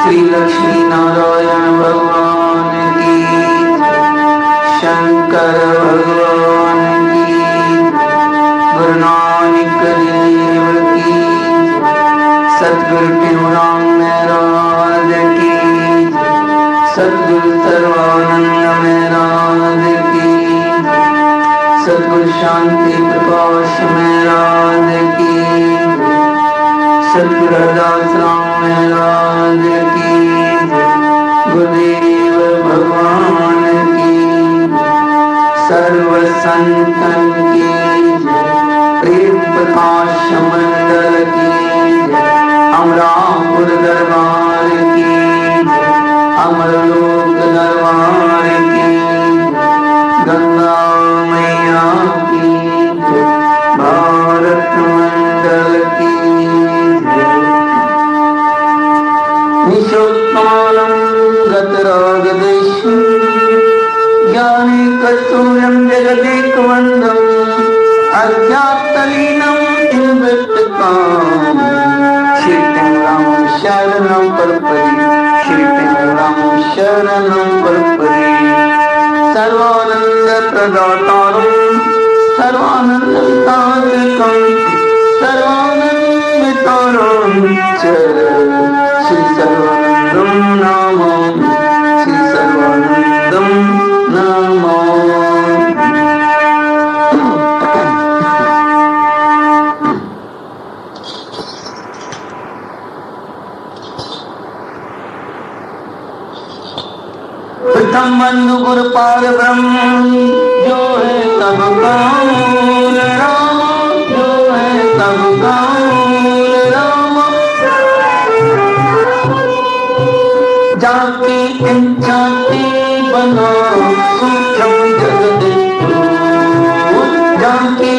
श्री लक्ष्मी नारायण भगवान की, शंकर भगवान की, गुरु नानक देव की, सतगुरु टिमराम महाराज की, सतगुरु सर्वानंद महाराज की, सतगुरु शांति प्रकाश महाराज की, सतगुरु हरदास राम महाराज की, गुरुदेव भगवान की, सर्व संतन की, प्रेम प्रकाश मंडल की, अमरापुर दरबार की, अमरलोक दरबार की, गंगा मैया की, भारत मंडल की, निशोत्मानं गतरागदेशं ज्ञाने कस्तूरं जगदेकवन्दं अध्यात्मलीनं इन्द्रत्कां श्रीटिंगरां शरणं परपरि, श्रीटिंगरां शरणं परपरि, सर्वानंद प्रदातारं सर्वानंदं तारकं सर्वानंदवितारं च श्री सर्वानंदं नमामि, श्री सर्वानंदं नमामि। प्रथम बंधु गुरु पार ब्रह्म जो है सबका मूल राम, जो है सबका मूल राम, जाकी इच्छा की बना सूक्ष्म जगदीश, जाकी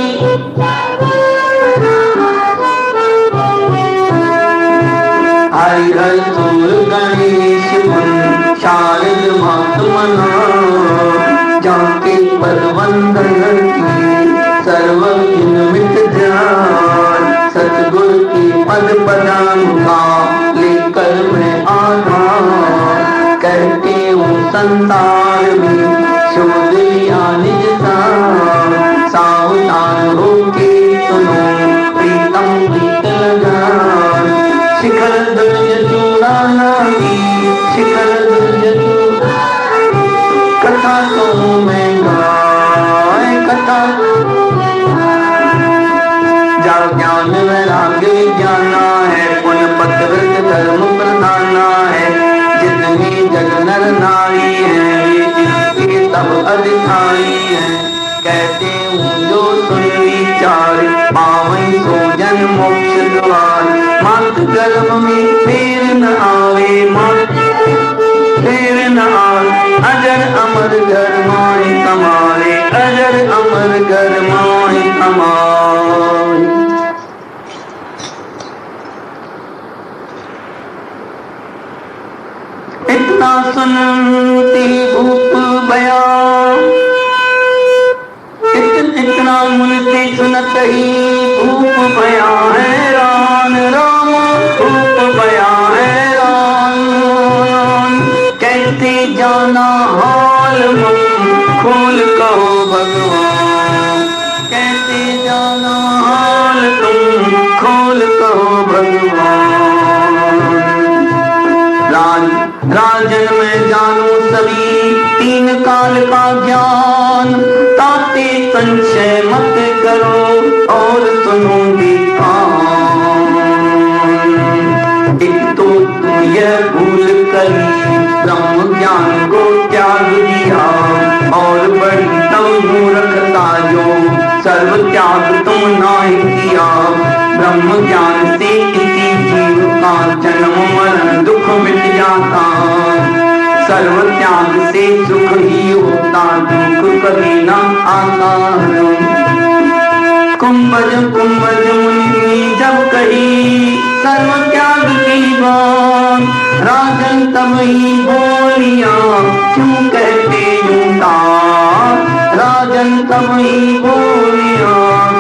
हरि हरि सूर गणेश मन शारद महात्मना, जाके पद वंदन की सर्व दिन मिट जाए, सतगुरु की पद पदानुगा लेकर मैं आधार, कहते हूँ संसार में शोध लिया निज सार, सावधान होके सुनो प्रीतम प्रीत लगान, शिखर दुर्ज चूड़ाना की, शिखर दुर्ज कथा तो मैं गाए, कथा जा ज्ञान वैराग्य जाना है, पुन पत्रव्रत धर्म प्रधाना है, जितनी जग नर नारी है इसके सब अधिकारी है, कहते हूँ जो सुन विचार पावन सो जन मोक्ष द्वार, मात गर्भ में फेर न आवे, मात फेर न आवे, अजर अमर घर माए कमाए, अजर अमर घर माए कमाए। इतना सुनती भूप बयान, इतना मुनती सुनत ही भूप बयान, हैरान राम भूप बयान हैरान, कहते जाना हाल खोल कहो भगवान, कहते जाना हाल तुम खोल कहो भगवान। राजन में जानू सभी तीन काल का ज्ञान, ताते संशय मत करो और सुनोगे कान, एक तो तुम यह भूल कर ब्रह्म ज्ञान को त्याग दिया, और बड़ी तम मूर्खता जो सर्व त्याग तुम नाहि किया, ब्रह्म ज्ञान से किसी जीव का जन्म मरण दुख मिट जाता, सर्व त्याग से सुख ही होता, दुख कभी न आता। कुंभज कुंभज मुनि जब कही सर्व त्याग की बात, राजन तब ही बोलिया क्यों कहते यूं, राजन तब ही बोलिया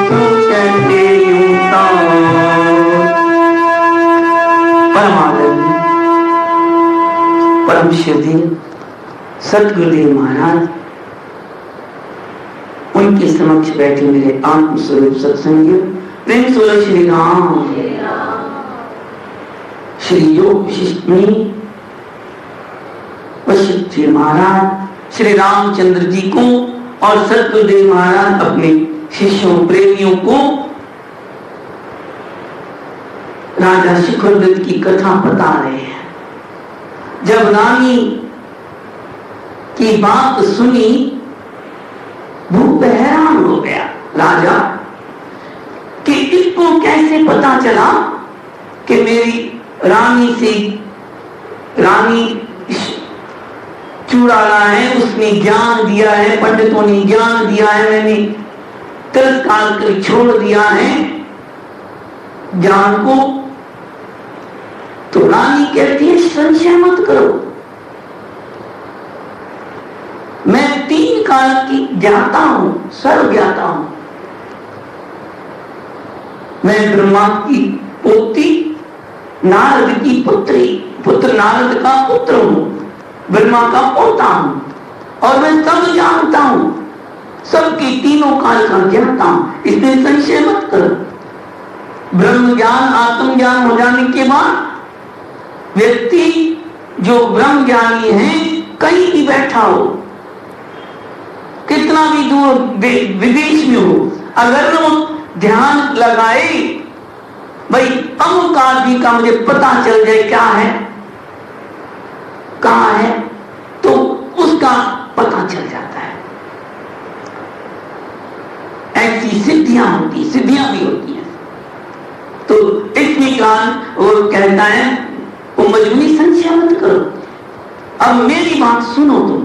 क्यों कहते यूं। परमानंद परम श्रद्धेय सतगुरुदेव महाराज, उनके समक्ष बैठे मेरे आत्म स्वरूप सत्संगियों, प्रेम से श्री राम श्री योग विशिष्ट मुनि वशिष्ठ जी महाराज श्री रामचंद्र जी को और सतगुरुदेव महाराज अपने शिष्यों प्रेमियों को राजा शिखरदत्त की कथा बता रहे हैं। जब रानी की बात सुनी, भूप हैरान हो गया राजा कि इसको कैसे पता चला कि मेरी रानी चुड़ाला है, उसने ज्ञान दिया है, पंडितों ने ज्ञान दिया है, मैंने तिरस्कार कर छोड़ दिया है ज्ञान को। तो रानी कहती है संशय मत करो, मैं 3 काल की ज्ञाता हूं, सर्व ज्ञाता हूं। मैं ब्रह्मा की पोती, नारद की पुत्र नारद का पुत्र हूं, ब्रह्मा का पोता हूं और मैं सब जानता हूं, सबके 3 काल का ज्ञाता हूं, इसमें संशय मत करो। ब्रह्म ज्ञान आत्म ज्ञान हो जाने के बाद व्यक्ति जो ब्रह्म ज्ञानी है, कहीं भी बैठा हो, कितना भी दूर विदेश में हो, अगर वो ध्यान लगाए, भाई अमुक आदमी का मुझे पता चल जाए क्या है कहां है, तो उसका पता चल जाता है। ऐसी सिद्धियां भी होती हैं। तो इसमें कान वो कहता है वो मजबूरी संशय मत करो। अब मेरी बात सुनो तुम।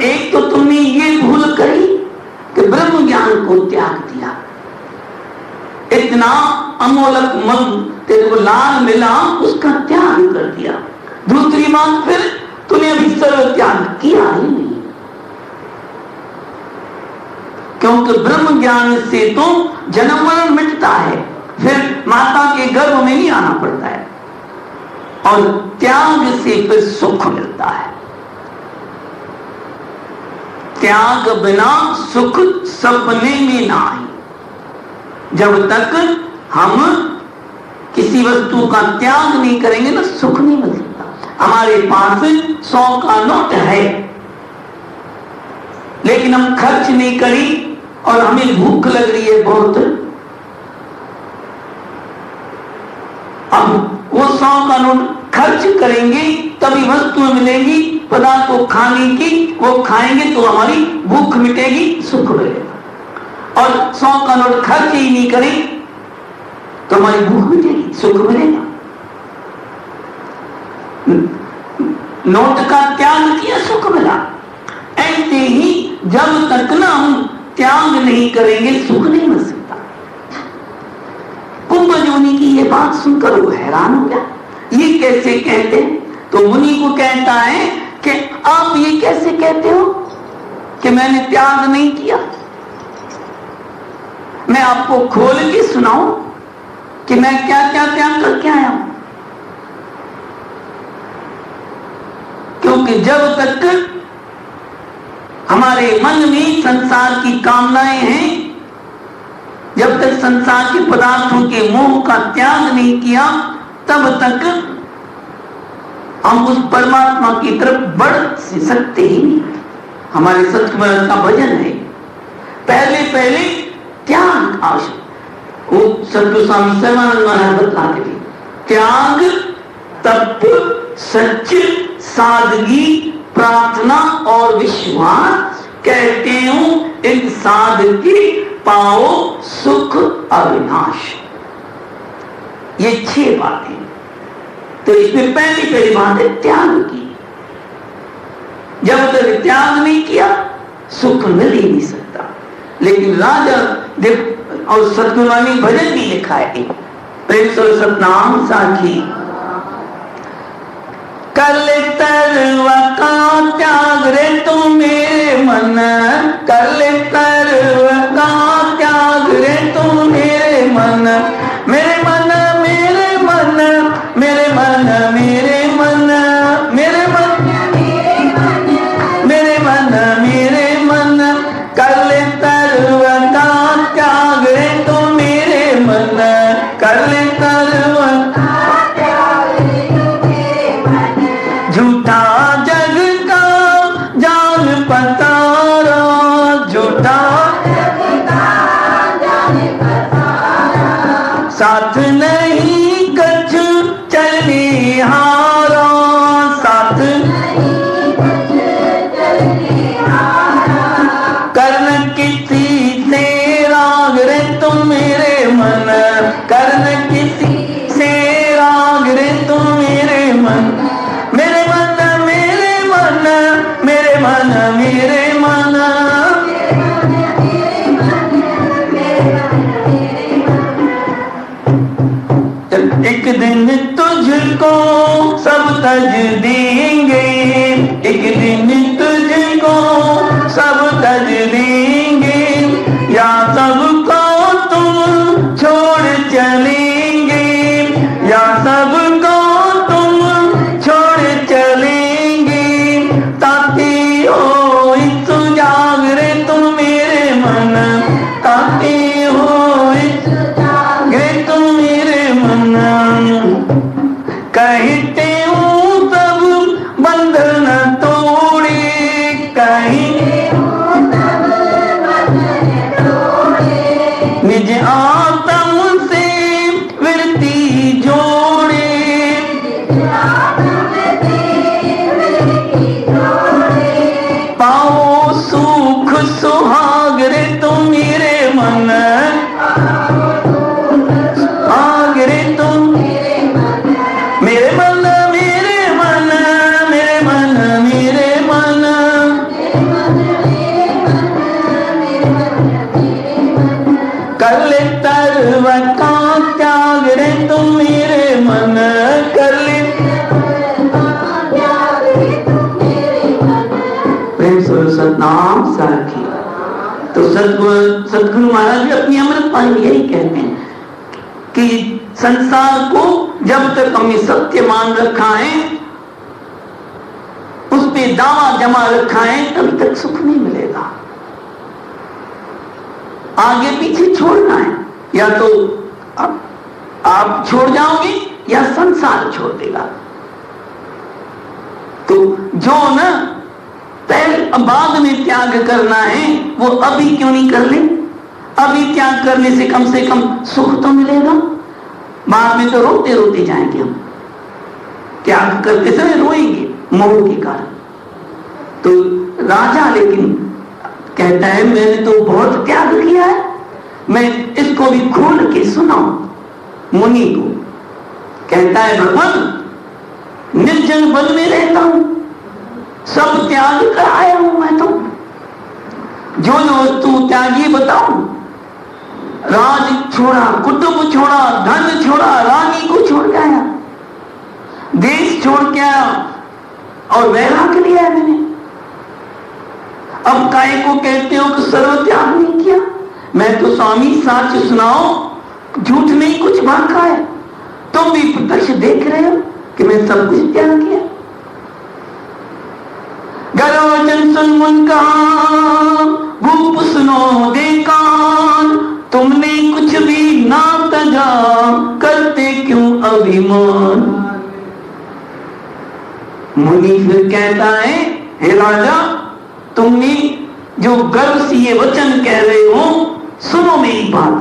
एक तो तुमने ये भूल करी कि ब्रह्म ज्ञान को त्याग दिया, इतना अमोलक मन तेरे को लाल मिला, उसका त्याग कर दिया। दूसरी बात, फिर तूने अभी सर्व त्याग किया ही नहीं, क्योंकि ब्रह्म ज्ञान से तो जन्म मरण मिटता है, फिर माता के गर्भ में नहीं आना पड़ता है, और त्याग से फिर सुख मिलता है। त्याग बिना सुख सपने में ना आए। जब तक हम किसी वस्तु का त्याग नहीं करेंगे ना, सुख नहीं मिल सकता। हमारे पास 100 का नोट है, लेकिन हम खर्च नहीं करी और हमें भूख लग रही है बहुत, अब वो 100 का नोट खर्च करेंगे तभी वस्तुएं मिलेंगी, पदार्थ को खाने की, वो खाएंगे तो हमारी भूख मिटेगी, सुख मिलेगा। और 100 का नोट खर्च ही नहीं करें तो हमारी भूख मिटेगी, सुख मिलेगा। नोट का त्याग किया, सुख मिला। ऐसे ही जब तक ना हम त्याग नहीं करेंगे, सुख नहीं मिल सकता। कुंभजोनी की ये बात सुनकर वो हैरान हो गया, ये कैसे कहते हैं? तो मुनि को कहता है कि आप ये कैसे कहते हो कि मैंने त्याग नहीं किया? मैं आपको खोल के सुनाऊं कि मैं क्या क्या त्याग करके आया हूं। क्योंकि जब तक हमारे मन में संसार की कामनाएं हैं, जब तक संसार के पदार्थों के मोह का त्याग नहीं किया, तब तक हम उस परमात्मा की तरफ बढ़ सकते ही नहीं। हमारे सतगुरु का भजन है, पहले त्याग आवश्यक। वो सतगुरु स्वामी सर्वानंद महाराज बतलाते थे, त्याग, तप, सच, सादगी, प्रार्थना और विश्वास, कहते हूं इन साधकी पाओ सुख अविनाश। ये 6 बातें। तो इसमें पहली बात है त्याग की। जब तक त्याग नहीं किया, सुख मिल ही नहीं सकता। लेकिन राजा देव और सतगुरु ने भजन भी लिखा है, प्रेम से सतनाम साखी, कर ले तरवा का त्याग रे तू मेरे मन, कर ले तरवा का त्याग रे तू मेरे मन, मेरे मन मेरे मन कर ले सर्वन झूठा जग का जान पसारा, झूठा साथ नहीं कछ चलने हारा, साथ कर्ण किसी से राग रे तुम मेरे मन, कर्ण किसी से राग रे तुम मेरे मन, मेरे मन मेरे मन मेरे मन मेरे मन। एक दिन तुझको सब तज देंगे, एक दिन तुझको सब तज देंगे, या सबको तुम छोड़ चलेंगे, या सबको तुम छोड़ चलेंगे, ताकि हो इस जागरे तुम मेरे मन, ताकि हो इस जागरे तुम मेरे मन। कहते हूँ सब बंधन तोड़े, कहते हूँ सब बंधन तोड़े, निज आत्म से विरती जोड़े, निज आत्म से विरती जोड़े, पाओ सुख सुहाग रे तुम मेरे मन, सुहाग रे तुम मेरे मन मेरे मन मेरे मन मेरे मन। कर ले सर्वन का त्याग रे तुम मेरे मन, कर ले प्रेम स्वरूप सतनाम साखी। तो सदगुरु महाराज भी अपनी अमृत वाणी यही कहते हैं कि संसार को जब तक हमने सत्य मान रखा है, उस पे दावा जमा रखा है, तब तक सुख नहीं मिलेगा। आगे पीछे छोड़ना है, या तो आप छोड़ जाओगे या संसार छोड़ देगा। तो जो ना पहले बाद में त्याग करना है, वो अभी क्यों नहीं कर ले? अभी त्याग करने से कम सुख तो मिलेगा, बाद में तो रोते रोते जाएंगे हम, त्याग करते समय रोएंगे मोह के कारण। तो राजा लेकिन कहता है मैंने तो बहुत त्याग किया है, मैं इसको भी खोल के सुनाऊं मुनि को। कहता है भगवान निर्जन वन में रहता हूं, सब त्याग कर आया हूं मैं तो, जो जो वस्तु त्यागी बताऊं, राज छोड़ा, कुटुंब छोड़ा, धन छोड़ा, रानी को छोड़ के आया, देश छोड़ के आया और वैराग्य लिया है मैंने। अब काय को कहते हो कि सर्व त्याग नहीं किया? मैं तो स्वामी सच सुनाओ, झूठ नहीं कुछ बाका है, तुम भी प्रत्यक्ष देख रहे हो कि मैं सब कुछ त्याग किया। गर्वचन सुन मुन का भूप सुनो दे कान, तुमने कुछ भी ना तजा करते क्यों अभिमान। मुनि फिर कहता है हे राजा, तुमने जो गर्व से ये वचन कह रहे हो, सुनो मेरी बात,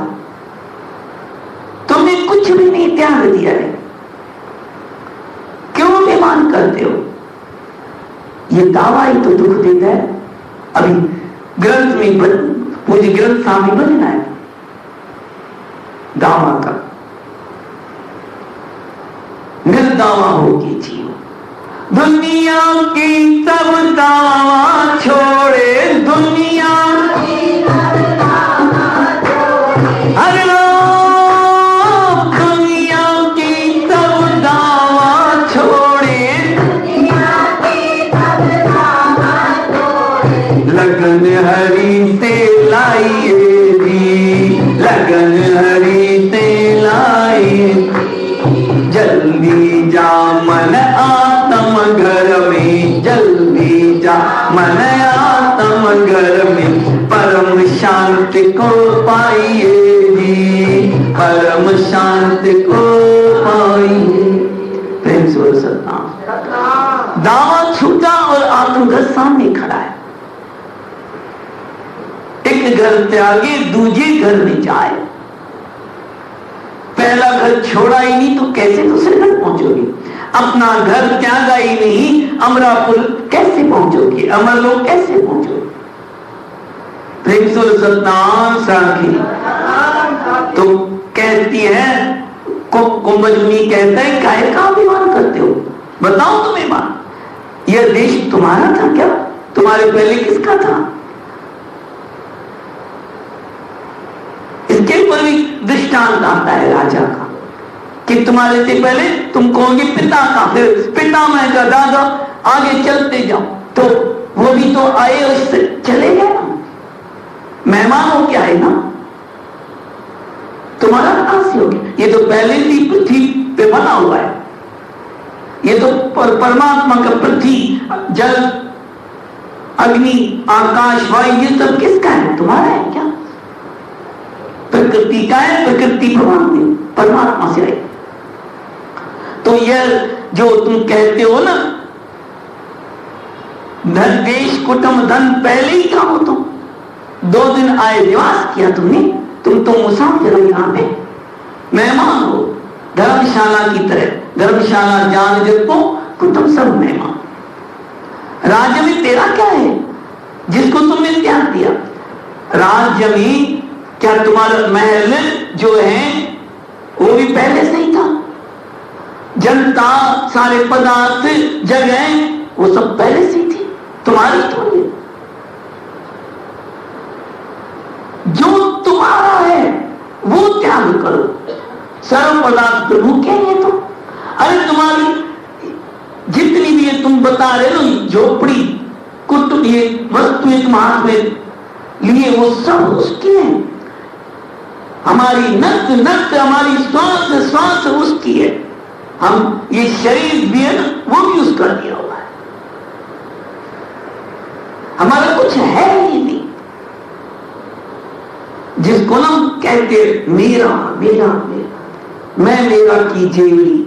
तुमने कुछ भी नहीं त्याग दिया है, क्यों अभिमान करते हो? ये दावा ही तो दुख देता है। अभी ग्रंथ में मुझे ग्रंथ सामने बनना है दावा का, निर्दावा होगी जीव। दुनिया की सब दावा छोड़े, दुनिया की सब दावा छोड़े, हर लोग दुनिया की सब दावा छोड़े, दुनिया की सब दावा छोड़े, लगन हरि से लाइए जी, लगन हरि से लाइए, जल्दी जा मन आत्म घर में, जल्दी जा मन आत्म घर में, परम शांति को पाइए जी, परम शांत को पाइए। प्रेम से बोलो सतनाम। दावा छूटा और आत्मघर सामने खड़ा है। एक घर त्यागे दूजे घर में जाए। पहला घर छोड़ा ही नहीं तो कैसे दूसरे घर पहुंचोगे? अपना घर त्यागा ही नहीं, अमरापुर कैसे पहुंचोगे? अमरलोक कैसे पहुंचोगे? प्रेम से सतनाम साखी। तो कहती है कुंभजनी कहता है काहे का अभिमान करते हो? बताओ तुम्हें बात, यह देश तुम्हारा था क्या? तुम्हारे पहले किसका था? इसके ऊपर भी दृष्टांत आता है राजा का कि तुम्हारे से पहले तुम कहोगे पिता का, फिर पितामह का, दादा, आगे चलते जाओ तो वो भी तो आए और चले गए ना, मेहमान हो के आए ना। तुम्हारा कहां से हो गया? ये तो पहले से पृथ्वी पे बना हुआ है। ये तो परमात्मा का पृथ्वी, जल, अग्नि, आकाश, वायु, ये सब किसका है? तुम्हारा है क्या? प्रकृति का है। प्रकृति भगवान परमात्मा से आई। तो यह जो तुम कहते हो ना, धन देश कुटुंब धन पहले ही था। हो तुम 2 दिन आए, निवास किया तुमने, तुम तो मुसाफिर हो, यहां पे मेहमान हो, धर्मशाला की तरह। धर्मशाला जान जब को कुटुंब सब मेहमान। राज्य में तेरा क्या है जिसको तुमने त्याग दिया? राज्य में क्या तुम्हारा महल जो है वो भी पहले से ही था? जनता, सारे पदार्थ, जगह, वो सब पहले से ही थी, तुम्हारी थोड़ी है। जो तुम्हारा है वो त्याग करो। सर्व पदार्थ प्रभु के हैं। तो अरे तुम्हारी जितनी भी है तुम बता रहे हो, झोपड़ी, कुटुंब, ये वस्तु एक हाथ में लिए, वो सब उसकी है। हमारी नस नस, हमारी श्वास श्वास उसकी है। हम ये शरीर भी है ना, वो भी उसका दिया हुआ है। हमारा कुछ है ही नहीं। जिसको ना कहते मेरा मेरा मेरा, मैं मेरा की जेवड़ी,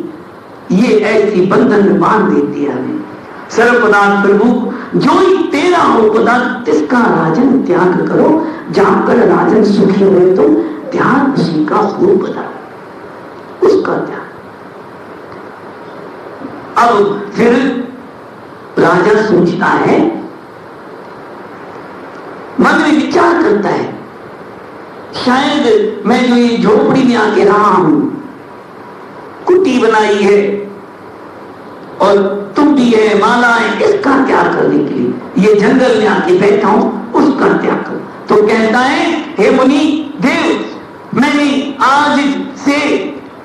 ये ऐसी बंधन में बांध देती है हमें। सर्व पदार्थ प्रभु जो ही तेरा हो पदार्थ, तिसका राजन त्याग करो। जाकर राजन सुखी हुए तो ध्यान उसी का पूर्व पदार्थ, उसका त्याग। अब फिर राजा सोचता है, मन में विचार करता है, शायद मैं जो ये झोपड़ी में आके रहा हूं, कुटी बनाई है और टूटी है, माला है, इसका त्याग करने के लिए ये जंगल में आके बैठा हूं, उसका त्याग कर। तो कहता है, हे मुनि देव, मैंने आज से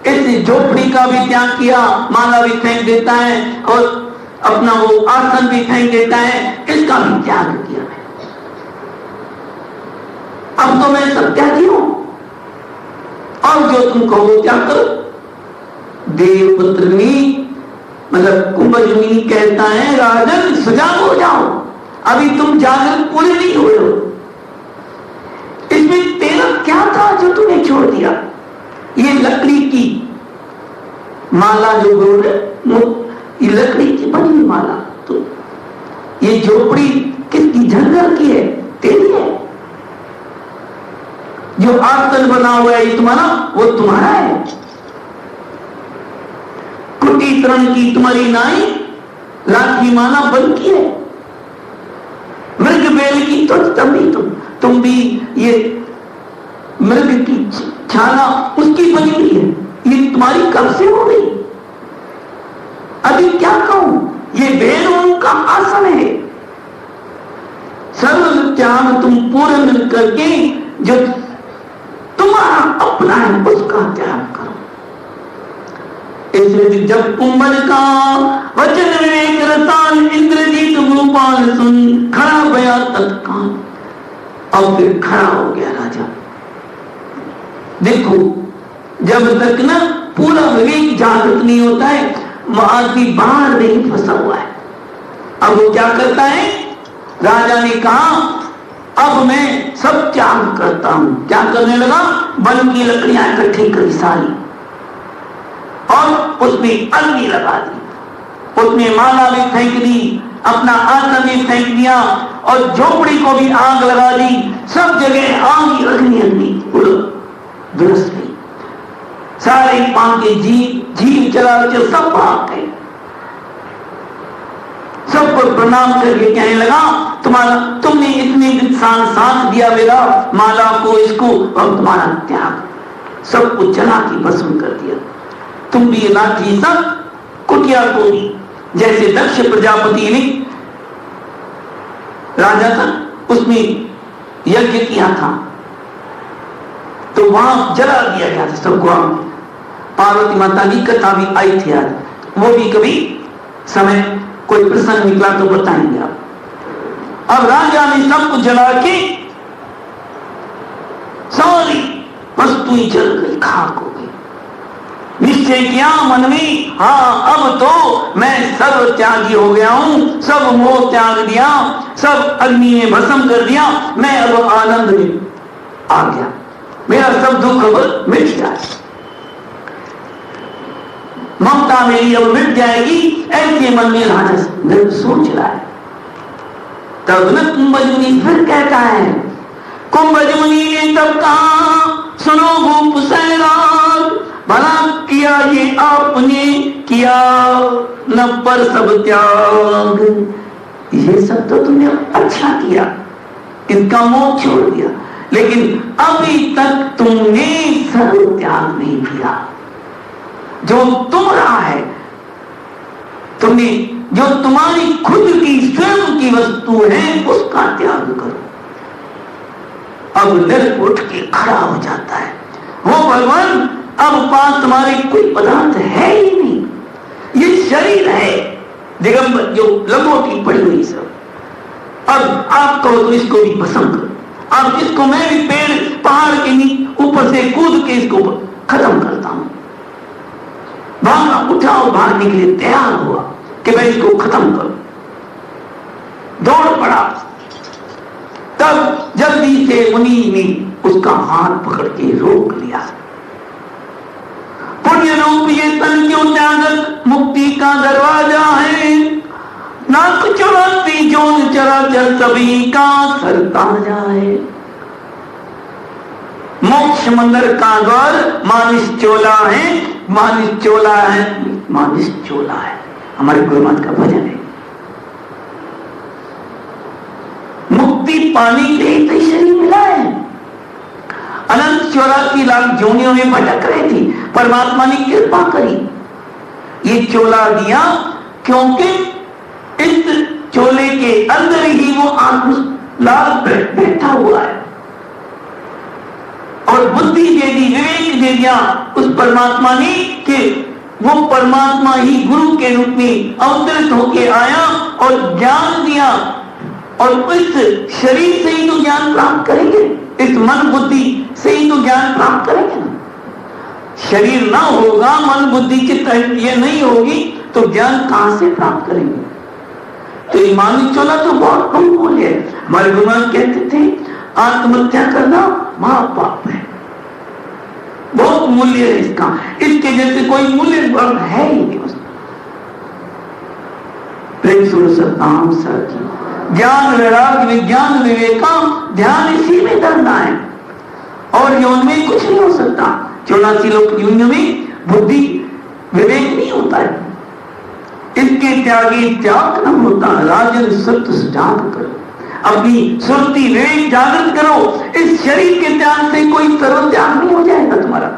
इस झोपड़ी का भी त्याग किया, माला भी फेंक देता है और अपना वो आसन भी फेंक देता है, इसका भी त्याग किया है। अब तो मैं सब त्यागी हूं, और जो तुम कहो क्या करो। देवपुत्र ने, मतलब कुंभजनी कहता है, राजन सजाग हो जाओ, अभी तुम जागरण पूरे नहीं हुए हो। इसमें तेरा क्या था जो तूने छोड़ दिया? ये लकड़ी की माला जो बोल रहे, ये लकड़ी की बनी हुई माला, तो ये झोपड़ी किसकी? जंगल की है, तेरी है। जो आसन बना हुआ है ये तुम्हारा, वो तुम्हारा है। कुटी तरण की तुम्हारी नाई, लाठी माला बन की है। मृग बेल की तो तुम भी ये मृग की छाला उसकी बनी हुई है, ये तुम्हारी कब से हो गई? अभी क्या कहूं, ये वेदों का आसन है। सर्व त्याग तुम पूर्ण करके जो तुम्हारा अपना है उसका त्याग करो। इसलिए जब कुंभज का वचन विवेक रतान इंद्रजीत गोपाल सुन, खड़ा भया तत्काल। अब फिर खड़ा हो गया राजा। देखो, जब तक ना पूरा विवेक जागृत नहीं होता है, वहां भी बाहर नहीं फंसा हुआ है। अब वो क्या करता है? राजा ने कहा, अब मैं सब त्याग करता हूं। क्या करने लगा? वन की लकड़ियां इकट्ठी करी सारी और उसमें अग्नि लगा दी, उसमें माला भी फेंक दी, अपना आत्मा भी फेंक दिया और झोपड़ी को भी आग लगा दी। सब जगह आग ही अग्नि दुरुस्त गई। सारे पांव के जीव चला सब भाग गए। सबको प्रणाम करके कहने लगा, तुमने इतने साथ दिया मेरा माला को, इसको, और तुम्हारा त्याग सब कुछ जला के भस्म कर दिया। तुम भी लाठी सब कुटिया को दी। जैसे दक्ष प्रजापति ने राजा था, उसमें यज्ञ किया था तो वहां जला दिया गया था सबको। पार्वती माता की कथा भी आई थी आज, वो भी कभी समय कोई प्रसंग निकला तो बताएंगे आप। अब राजा ने सब कुछ जला के सारी वस्तुएं जल गई, खाक हो गई। निश्चय किया मन में, हाँ अब तो मैं सर्व त्यागी हो गया हूं, सब मोह त्याग दिया, सब अग्नि में भस्म कर दिया, मैं अब आनंद में आ गया, मेरा सब दुख अब मिट गया, ममता मेरी अब मिट जाएगी, ऐसे मन में राजा सोच रहा है। तब न कुंभज मुनि फिर कहता है, कुंभज मुनि ने तब कहा, सुनो भूप सैराग, भला किया ये आपने किया न पर सब त्याग। ये सब तो तुमने अच्छा किया, इनका मोह छोड़ दिया, लेकिन अभी तक तुमने सर्व त्याग नहीं किया। जो तुम्हारा है, तुमने जो तुम्हारी खुद की स्वयं की वस्तु है उसका त्याग करो। अब नर उठ के खड़ा हो जाता है, वो भगवान अब पास तुम्हारे कोई पदार्थ है ही नहीं, ये शरीर है दिगंबर जो लंगोटी पड़ी हुई सब। अब आप कहो तो इसको भी पसंद करो, अब इसको मैं भी पेड़ पहाड़ के ऊपर से कूद के इसको खत्म करता हूं। भागा उठा और भागने के लिए तैयार हुआ कि मैं इसको खत्म करूं, दौड़ पड़ा। तब जल्दी से मुनि ने उसका हाथ पकड़ के रोक लिया। पुण्य रूप ये तन क्यों त्यागत मुक्ति का दरवाजा है, नाक चुराती जोन चराचर सभी का सरताजा है। मोक्ष मंदिर का द्वार मानिस चोला है, मानिस चोला है, मानिस चोला है, हमारे गुरुमत का भजन है। मुक्ति पाने के लिए तो शरीर मिला है। अनंत 84 लाख जोनियों में भटक रहे थी, परमात्मा ने कृपा करी ये चोला दिया, क्योंकि इस चोले के अंदर ही वो आत्म लाभ बैठा हुआ है और बुद्धि दे दी, विवेक दे दिया उस परमात्मा ने कि वो परमात्मा ही गुरु के रूप में अवतरित होके आया और ज्ञान दिया। और इस शरीर से ही तो ज्ञान प्राप्त करेंगे, इस मन बुद्धि से ही तो ज्ञान प्राप्त करेंगे ना। शरीर ना होगा, मन बुद्धि की ये नहीं होगी तो ज्ञान कहां से प्राप्त करेंगे। तो ईमानी चोला तो बहुत कम मूल्य है। हमारे गुरुनाथ कहते थे आत्महत्या करना महापाप है, बहुत मूल्य है इसका, इसके जैसे कोई मूल्य वर्ग है ही नहीं। प्रेम सुनो सतनाम सच ज्ञान वैराग्य विज्ञान विवेका, ध्यान इसी में धरना है और यौन में कुछ नहीं हो सकता। 84 लोक यूनियों में बुद्धि विवेक नहीं होता है, इसके त्यागी त्याग न होता। राजन सत्य जाग करो, अपनी सुरती विवेक जागृत करो। इस शरीर के त्याग से कोई सर्व त्याग नहीं हो जाएगा तुम्हारा।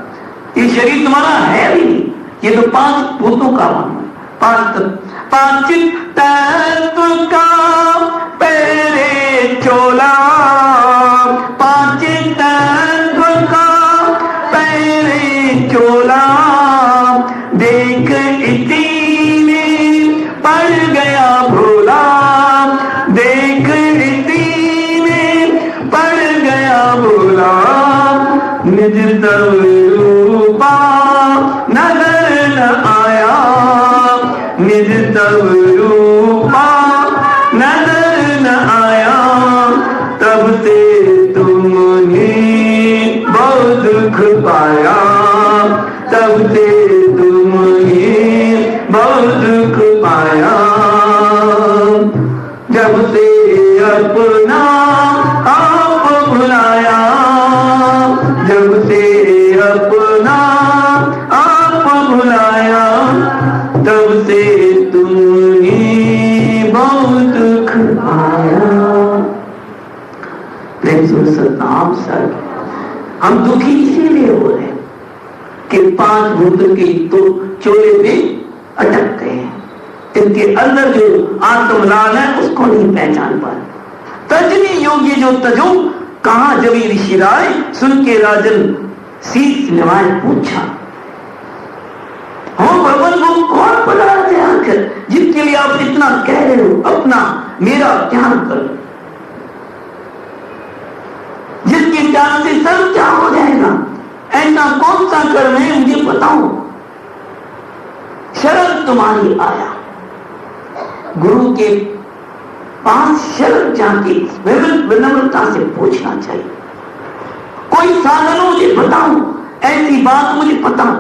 ये शरीर तुम्हारा है भी नहीं, ये तो 5 भूतों का वन है, 5 तत्व का पहरे चोला, 5 तत्व का पहरे चोला, देख इसी में पड़ गया भोला, देख इसी में पड़ गया भोला। निज तब रूपा नजर न आया, निज तब रूपा नजर न आया, तब से तब से तुम्हें बहुत दुख पाया, जब से अपना आप भुलाया, जब से अपना आप भुलाया, तब से तुम्हें बहुत दुख पाया। प्रेम से सतनाम सर, हम दुखी इसीलिए हो रहे हैं कि 5 भूत के तो चोले में अटक गए हैं। इनके अंदर जो आत्मलाल है उसको नहीं पहचान पाए। तजनी योगी जो तजो कहां जबी ऋषि राय, सुन के राजन शीश निवाय पूछा। हो भगवान, वो कौन पदार्थ है आखिर जिसके लिए आप इतना कह रहे हो अपना मेरा त्याग कर, जिसके त्याग से सब क्या हो जाएगा? ऐसा कौन सा कर्म है मुझे बताओ। शरण तुम्हारी आया, गुरु के पास शरण जाके विनम्रता से पूछना चाहिए। कोई साधन मुझे बताओ, ऐसी बात मुझे बताओ।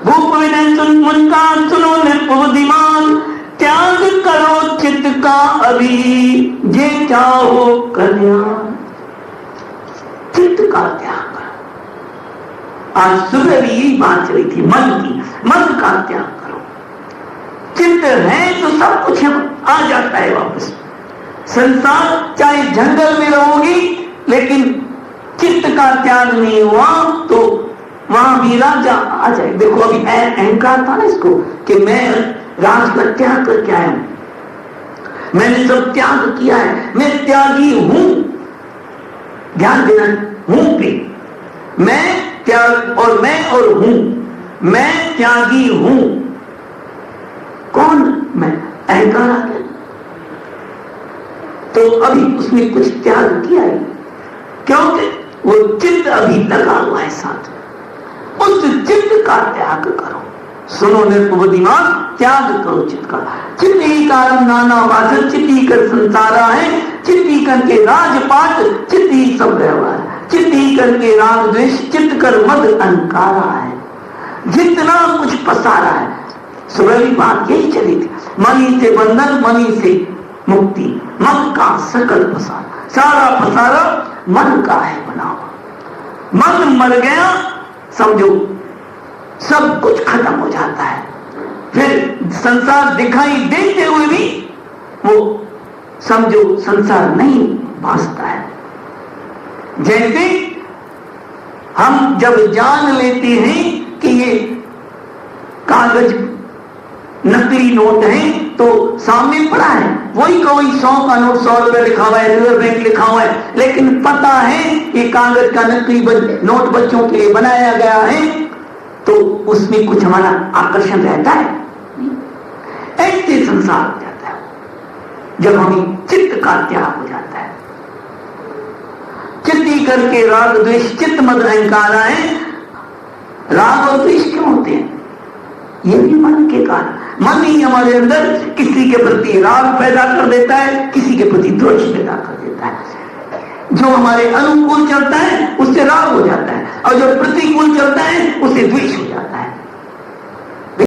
गोप विनय सुन मुनका सुनो निर्बुद्धिमान, त्याग करो चित्त का अभी, जे चाहो कल्याण। चित्त का त्याग करो। आज सुबह भी यही बात चली थी मन की, मन का त्याग करो। चित्त है तो सब कुछ आ जाता है वापस। संसार चाहे जंगल में रहोगी, लेकिन चित्त का त्याग नहीं हुआ तो वहां भी राजा आ जाए। देखो अभी अहंकार था ना इसको कि मैं राज का त्याग करके आया हूं, मैंने सब त्याग किया है, मैं त्यागी हूं। ध्यान देना, हूं पे मैं त्याग और मैं और हूं, मैं त्यागी हूं। कौन मैं? अहंकार आ गया। तो अभी उसने कुछ त्याग किया है, क्योंकि वो चित्त अभी लगा हुआ है साथ। उस चित्त का त्याग करो। सुनो निर्बुद्धिमान, त्याग करो चित्त का। चित्त ही कारण नाना वाचन, चित्त ही कर संसारा है, चित्त ही करके राजपाट, चित्त ही सब व्यवहार, चित्त ही करके राग द्वेष, चित्त कर मद अहंकारा है। जितना कुछ पसारा है, सुबह भी बात यही चली थी। मनी से बंधन, मनी से मुक्ति, मन का सकल पसारा, सारा पसारा मन का है बना हुआ। मन मर गया समझो सब कुछ खत्म हो जाता है। फिर संसार दिखाई देते हुए भी वो समझो संसार नहीं भासता है। जैसे हम जब जान लेते हैं कि ये कागज नकली नोट है तो सामने पड़ा है, वही कोई 100 का नोट 100 रुपए लिखा हुआ है, रिजर्व बैंक लिखा हुआ है, लेकिन पता है ये कागज का नकली नोट बच्चों के लिए बनाया गया है, तो उसमें कुछ हमारा आकर्षण रहता है। ऐसे संसार हो जाता है जब हमें चित्त का त्याग हो जाता है। चित्ती करके राग द्वेष, चित्त मद अहंकार है। राग और द्वेष क्यों होते हैं? ये भी मन के कारण। मन ही हमारे अंदर किसी के प्रति राग पैदा कर देता है, किसी के प्रति द्वेष पैदा कर देता है। जो हमारे अनुकूल चलता है उससे राग हो जाता है,